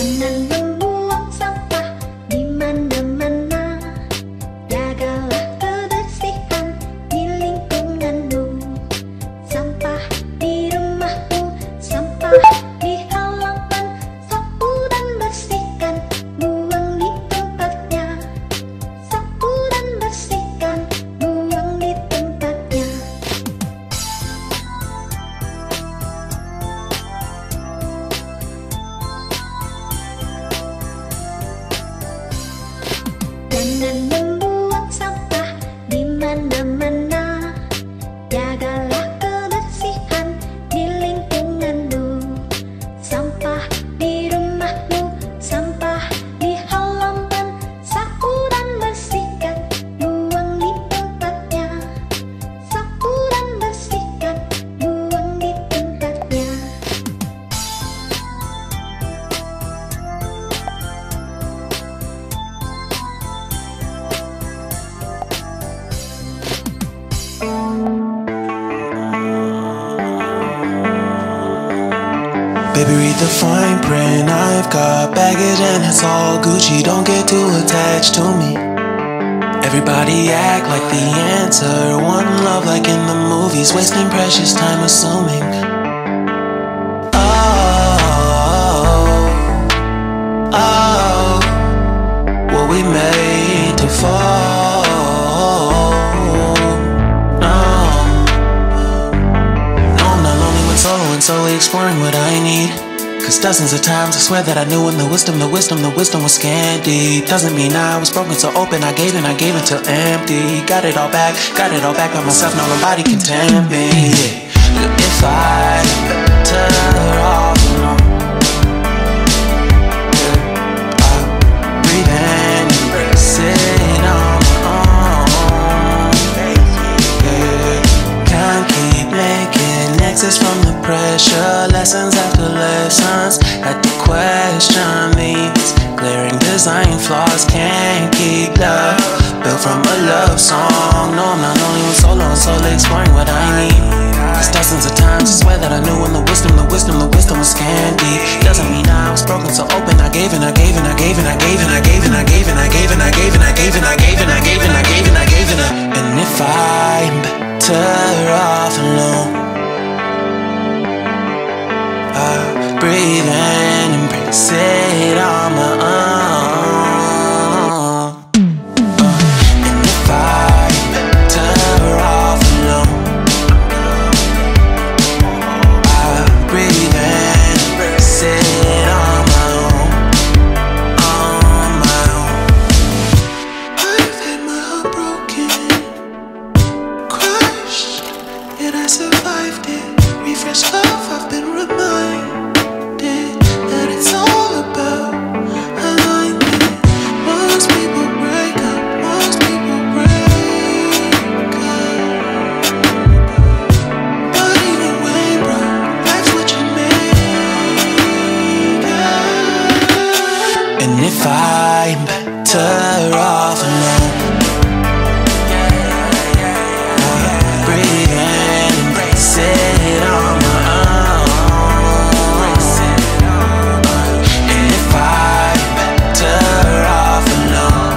Jangan membuang sampah di mana-mana. Jagalah kebersihan di lingkunganmu. Sampah di rumahmu, sampah di halaman. Sapu dan bersihkan, buang di tempatnya. Sapu dan bersihkan, buang di tempatnya. Jangan membuang sampah di mana-mana. Jagalah kebersihan di lingkunganmu. Sampah di rumahmu, sampah di halaman. Sapu dan bersihkan, buang di tempatnya. Sapu dan bersihkan, buang di tempatnya. Baby, read the fine print. I've got baggage and it's all Gucci. Don't get too attached to me. Everybody act like the answer. One love like in the movies. Wasting precious time assuming. Oh, oh, were we made to fall? No, I'm not lonely when solo and solely exploring what I need. Cause dozens of times I swear that I knew when the wisdom was scanty. Doesn't mean I was broken so open, I gave until empty. Got it all back by myself, now nobody can tempt me. If I turn off alone, I'll breathe in and sit on my own. Can't keep making exits from the pressure. Lessons after lessons, had to question these glaring design flaws. Can't keep love built from a love song. No, I'm not only with solo and solely exploring what I need. Cause dozens of times I swear that I knew when the wisdom was scanty. Doesn't mean I was broken so open, I gave and I gave and I gave and I gave and I gave and I gave and I gave and I gave and I gave and I gave and I gave and I gave and I gave and I. And if I'm better off alone, I breathe in and embrace it on my own. And if I'm better off alone, I breathe in and embrace it on my own. On my own. I've had my heart broken, crushed, and I survived it. Refresh love, I've been reminded that it's all about alignment. Most people break up, most people break up. But either way, bro, life's what you make it. And if I'm better off alone, breathe in, embrace it on my own. And if I'm better off alone,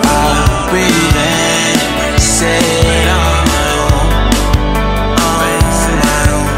I'll breathe in, embrace it on my own. On my own.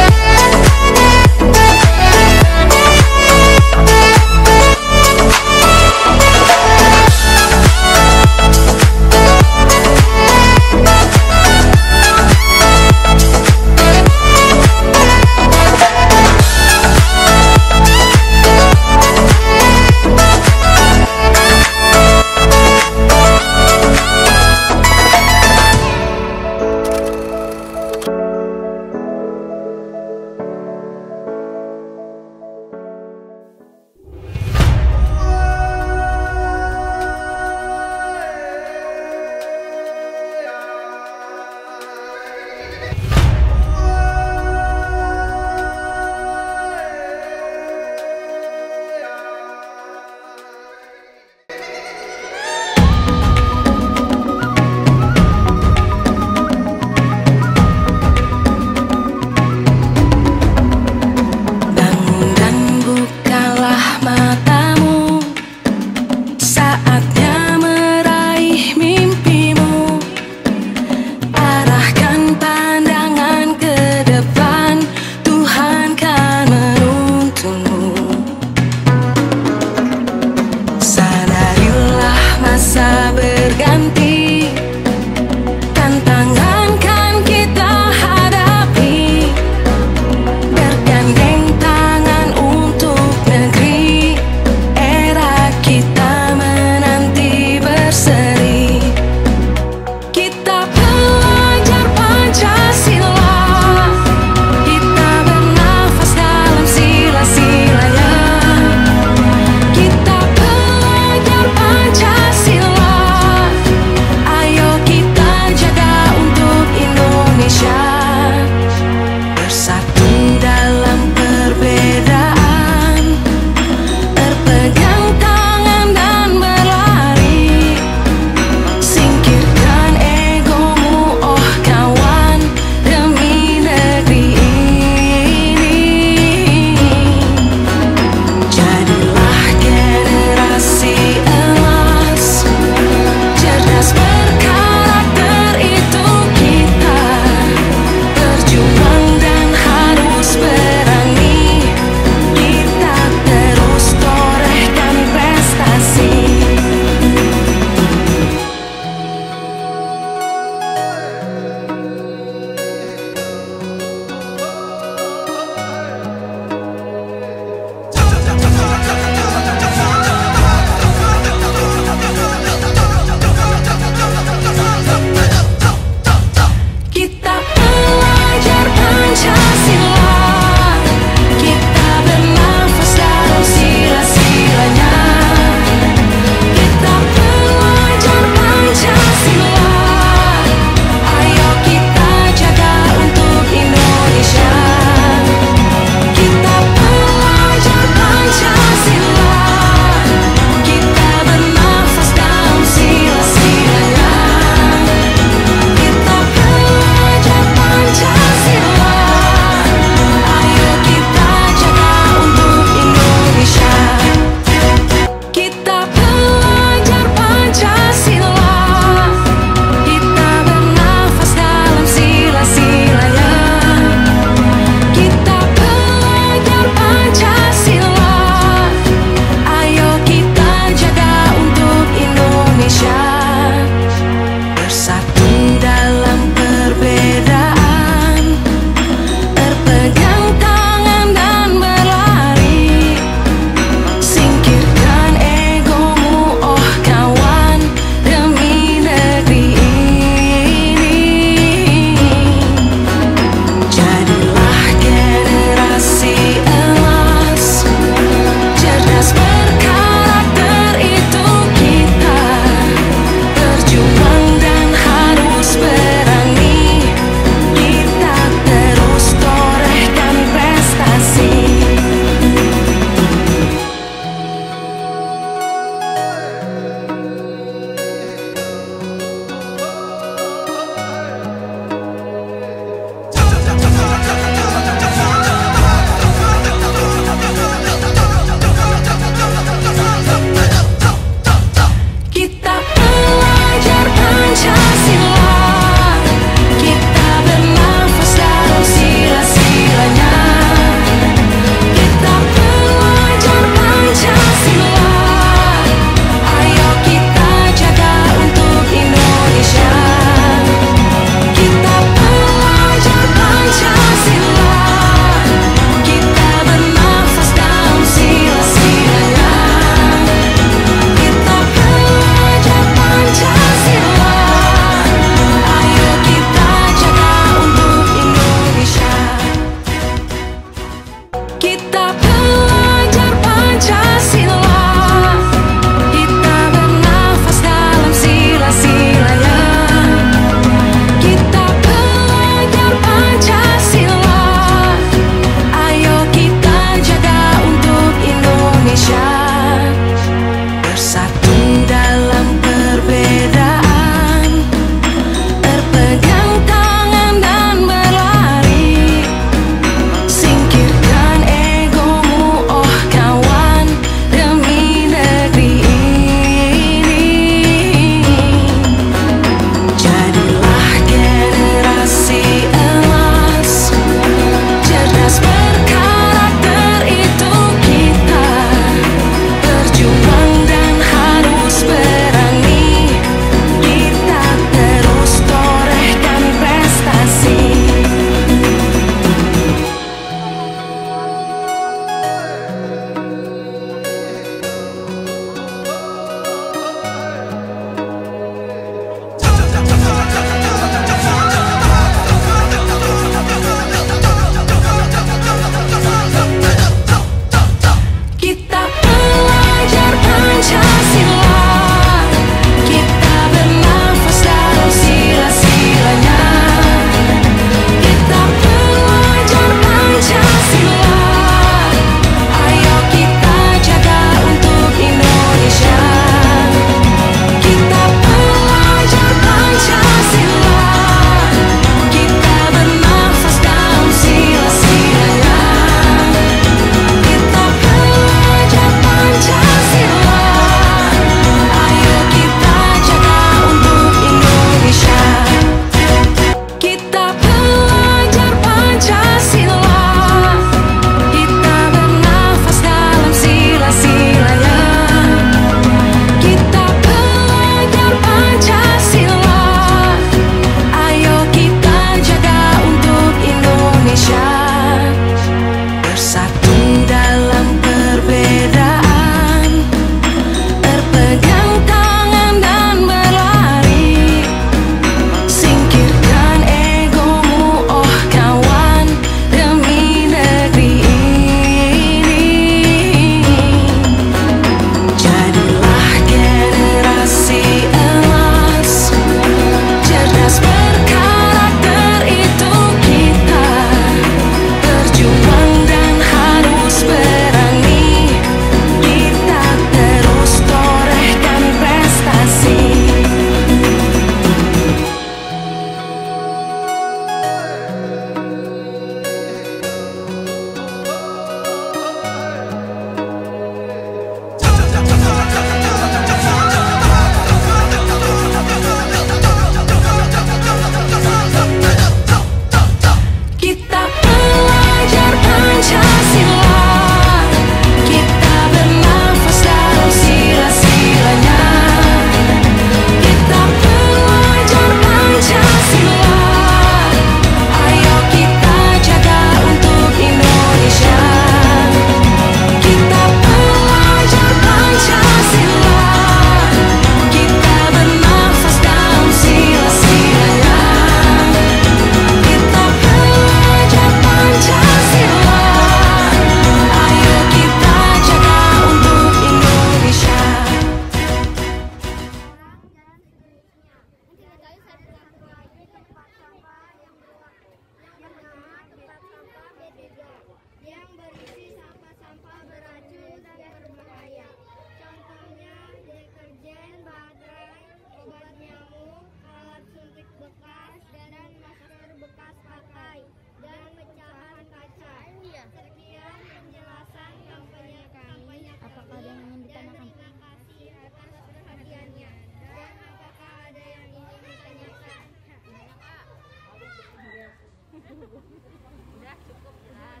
Udah cukup jelas.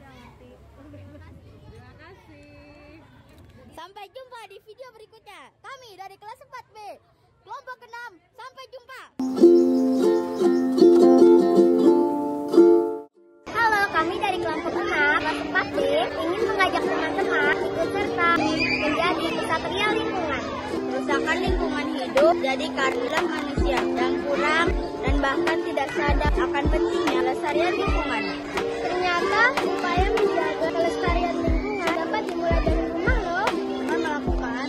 Terima kasih. Sampai jumpa di video berikutnya. Kami dari kelas 4B, kelompok 6. Sampai jumpa. Halo, kami dari kelompok 6, kelas 4B, ingin mengajak teman-teman ikut serta menjadi kesatria lingkungan. Kerusakan lingkungan hidup jadi keadilan manusia yang kurang dan bahkan tidak sadar akan pentingnya kelestarian lingkungan. Ternyata upaya menjaga kelestarian lingkungan dapat dimulai dari rumah loh. Dengan melakukan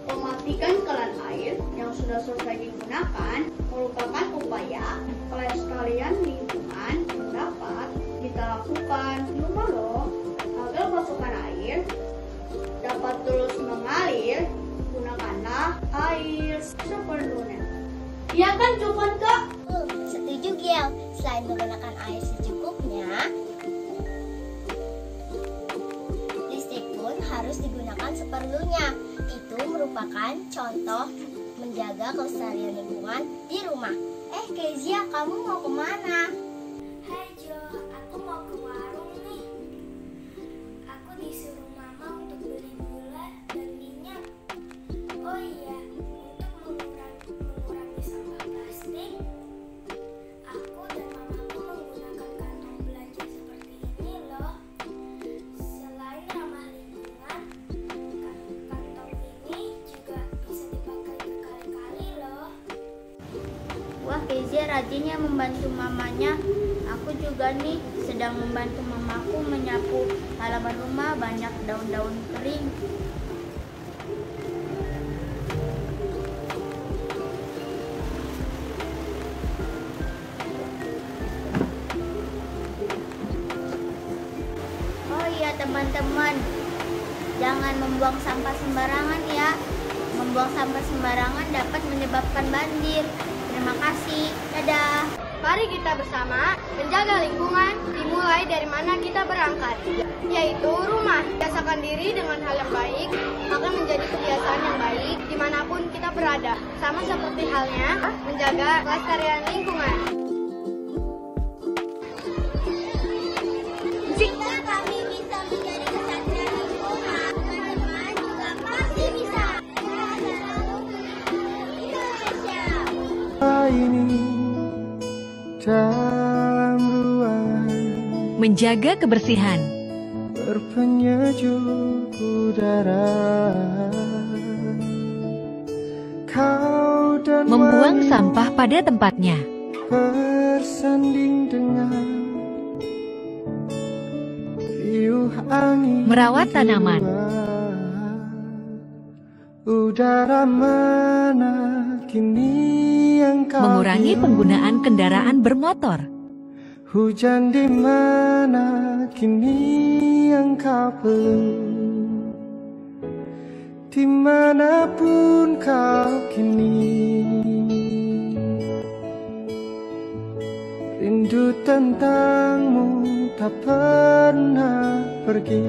mematikan keran air yang sudah selesai digunakan merupakan upaya pelestarian lingkungan yang dapat kita lakukan di rumah loh, agar pasokan air dapat terus mengalir. Gunakanlah air seperlunya. Iya kan, Cupon Kak? Setuju, Giel. Selain menggunakan air secukupnya, listrik pun harus digunakan seperlunya. Itu merupakan contoh menjaga kelestarian lingkungan di rumah. Kezia, kamu mau kemana? Hai Jo, aku mau ke warung nih. Aku disuruh mama untuk beli gula dan minyak. Oh iya, untuk mengurangi sampah plastik, aku dan mamaku menggunakan kantong belanja seperti ini loh. Selain ramah lingkungan, kantong ini juga bisa dipakai berkali-kali loh. Wah, Kezia rajinnya membantu mamanya. Aku juga nih sedang membantu mamaku menyapu halaman rumah, banyak daun-daun kering. Oh iya teman-teman, jangan membuang sampah sembarangan ya. Membuang sampah sembarangan dapat menyebabkan banjir. Terima kasih, dadah. Mari kita bersama menjaga lingkungan dimulai dari mana kita berangkat, yaitu rumah. Biasakan diri dengan hal yang baik, maka menjadi kebiasaan yang baik dimanapun kita berada. Sama seperti halnya menjaga kelestarian lingkungan. Jika kami bisa menjadi kesatria lingkungan, teman-teman juga pasti bisa. Indonesia. Ini dalam ruangan Menjaga kebersihan. berpenyejuk udara, kau dan Membuang wanita sampah pada tempatnya. bersanding dengan riuh angin. Merawat di tanaman. luar. Udara mana kini yang kau Mengurangi pilih? penggunaan kendaraan bermotor. Hujan di mana kini yang kau peluk? Dimanapun kau kini, rindu tentangmu tak pernah pergi.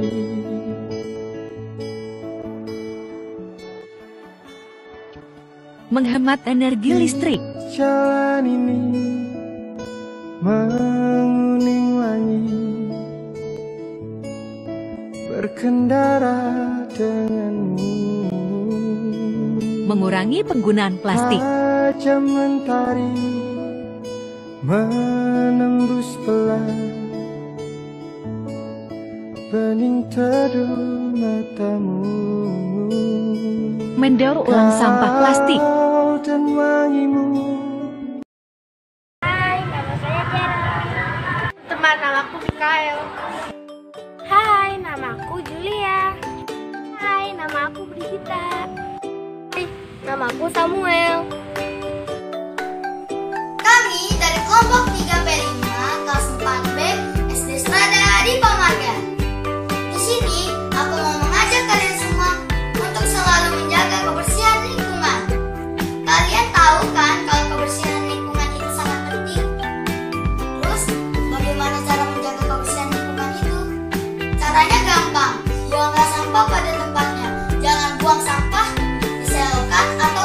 Menghemat energi listrik. Jalan ini menguning wangi, berkendara denganmu. Mengurangi penggunaan plastik. Tajam mentari menembus pelan, bening teduh matamu. Mendaur ulang sampah plastik. Kau dan wangimu. Hai, nama saya Tiara. Teman, namaku Mikael. Hai, namaku Julia. Hai, nama aku Brigita. Hai, namaku Samuel. Kami dari kelompok 3B5 kelas 4B SD Strada di Pamarga. Di sini aku mau mengajak kalian semua untuk selalu menjaga kebersihan lingkungan. Kalian tahu kan kalau kebersihan lingkungan itu sangat penting? Terus bagaimana cara menjaga kebersihan lingkungan itu? Caranya gampang, buanglah sampah pada tempatnya. Jangan buang sampah di selokan atau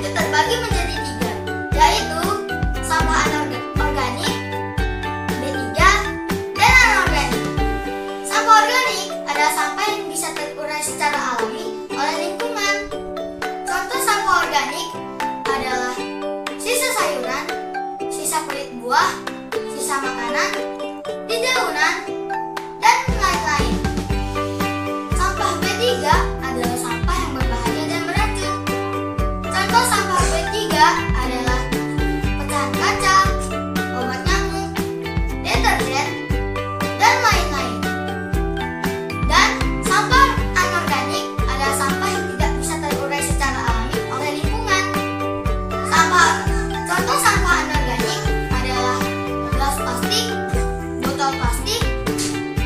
itu terbagi menjadi 3, yaitu sampah anorganik, B3, dan anorganik. Sampah organik adalah sampah yang bisa terurai secara alami oleh lingkungan. Contoh sampah organik adalah sisa sayuran, sisa kulit buah, sisa makanan, dedaunan, dan lain-lain. Sampah B3 adalah sampah yang berbahaya dan beracun. Contoh sampah B3 adalah pecahan kaca, obat nyamuk, deterjen, dan lain-lain. Dan sampah anorganik adalah sampah yang tidak bisa terurai secara alami oleh lingkungan. Contoh sampah anorganik adalah gelas plastik, botol plastik,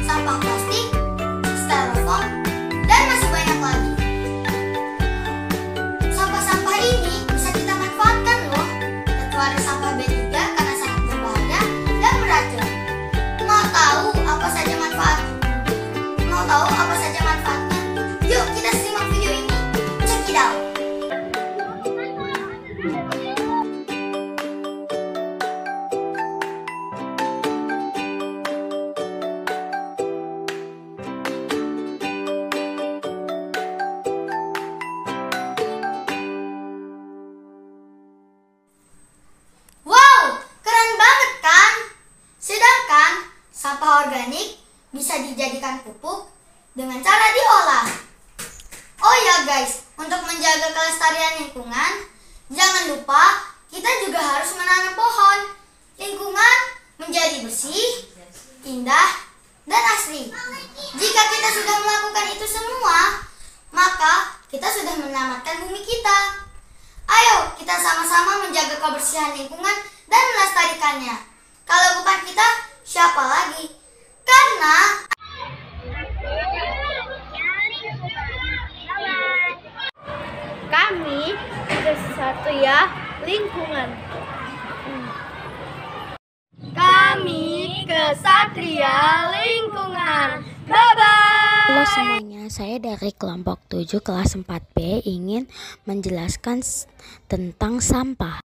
sampah plastik, styrofoam, dan masih banyak lagi. Sampah-sampah ini bisa kita manfaatkan loh, kecuali sampah B3 karena sangat berbahaya dan beracun. Mau tahu apa saja manfaatnya? Yuk kita simak video ini. Check it out. Wow, keren banget kan? Sedangkan sampah organik bisa dijadikan pupuk dengan cara diolah. Oh ya guys, untuk menjaga kelestarian lingkungan, jangan lupa kita juga harus menanam pohon. Lingkungan menjadi bersih, indah, dan asri. Jika kita sudah melakukan itu semua, maka kita sudah menyelamatkan bumi kita. Ayo kita sama-sama menjaga kebersihan lingkungan dan melestarikannya. Kalau bukan kita, siapa lagi? Karena Kami Kesatria Lingkungan. Kami Kesatria Lingkungan. Bye-bye. Halo semuanya, saya dari kelompok 7 kelas 4B ingin menjelaskan tentang sampah.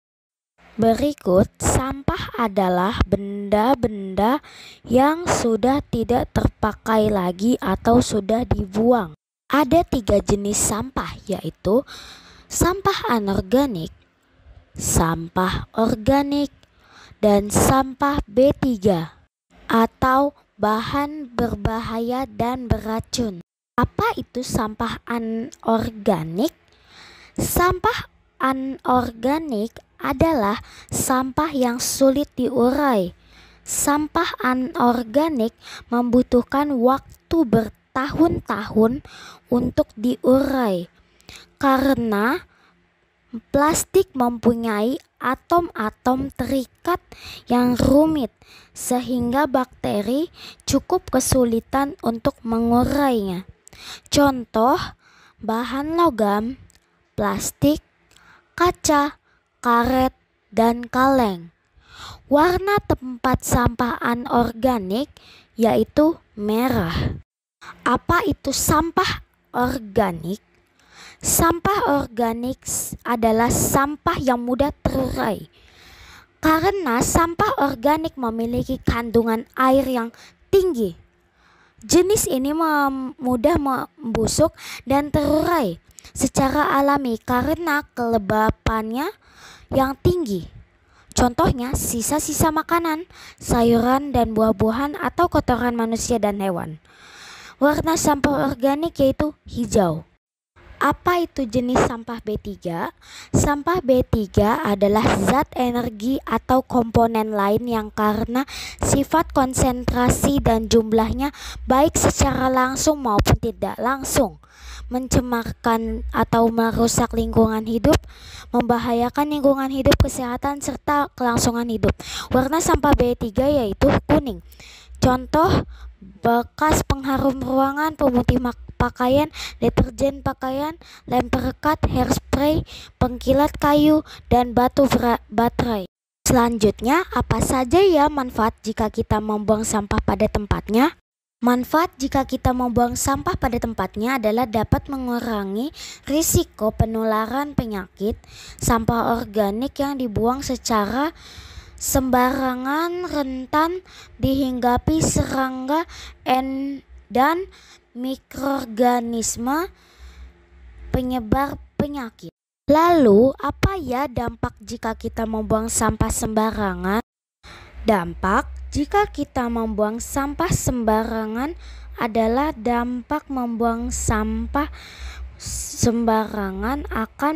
Berikut, sampah adalah benda-benda yang sudah tidak terpakai lagi atau sudah dibuang. Ada 3 jenis sampah, yaitu sampah anorganik, sampah organik, dan sampah B3 atau bahan berbahaya dan beracun. Apa itu sampah anorganik? Sampah anorganik adalah sampah yang sulit diurai. Sampah anorganik membutuhkan waktu bertahun-tahun untuk diurai karena plastik mempunyai atom-atom terikat yang rumit sehingga bakteri cukup kesulitan untuk mengurainya. Contoh bahan logam, plastik, kaca, karet, dan kaleng. Warna tempat sampah anorganik yaitu merah. Apa itu sampah organik? Sampah organik adalah sampah yang mudah terurai. Karena sampah organik memiliki kandungan air yang tinggi. Jenis ini mudah membusuk dan terurai secara alami karena kelembapannya yang tinggi. Contohnya sisa-sisa makanan, sayuran dan buah-buahan atau kotoran manusia dan hewan. Warna sampah organik yaitu hijau. Apa itu jenis sampah B3? Sampah B3 adalah zat energi atau komponen lain yang karena sifat konsentrasi dan jumlahnya baik secara langsung maupun tidak langsung mencemarkan atau merusak lingkungan hidup, membahayakan lingkungan hidup, kesehatan, serta kelangsungan hidup. Warna sampah B3 yaitu kuning. Contoh bekas pengharum ruangan, pemutih pakaian, deterjen pakaian, lem perekat, hairspray, pengkilat kayu, dan batu baterai. Selanjutnya, apa saja ya manfaat jika kita membuang sampah pada tempatnya? Manfaat jika kita membuang sampah pada tempatnya adalah dapat mengurangi risiko penularan penyakit. Sampah organik yang dibuang secara sembarangan rentan dihinggapi serangga dan mikroorganisme penyebar penyakit. Lalu, apa ya dampak jika kita membuang sampah sembarangan? Dampak jika kita membuang sampah sembarangan adalah dampak membuang sampah sembarangan akan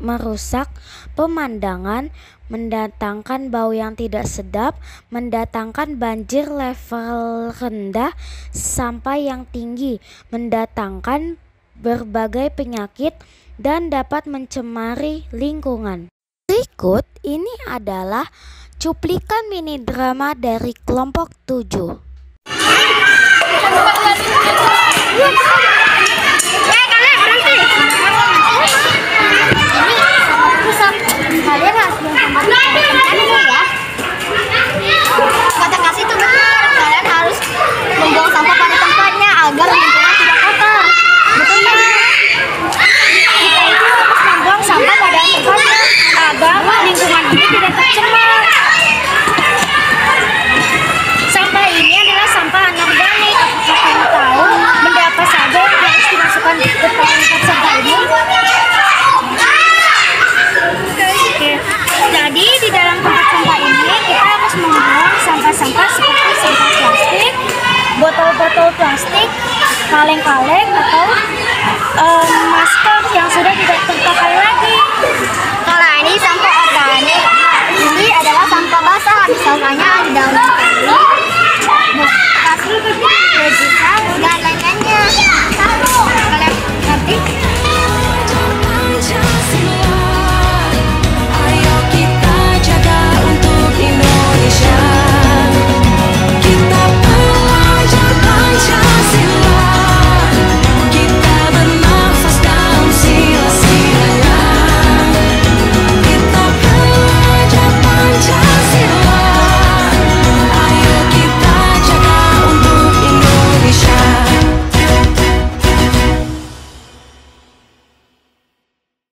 merusak pemandangan, mendatangkan bau yang tidak sedap, mendatangkan banjir level rendah sampai yang tinggi, mendatangkan berbagai penyakit, dan dapat mencemari lingkungan. Berikut ini adalah cuplikan mini drama dari kelompok 7.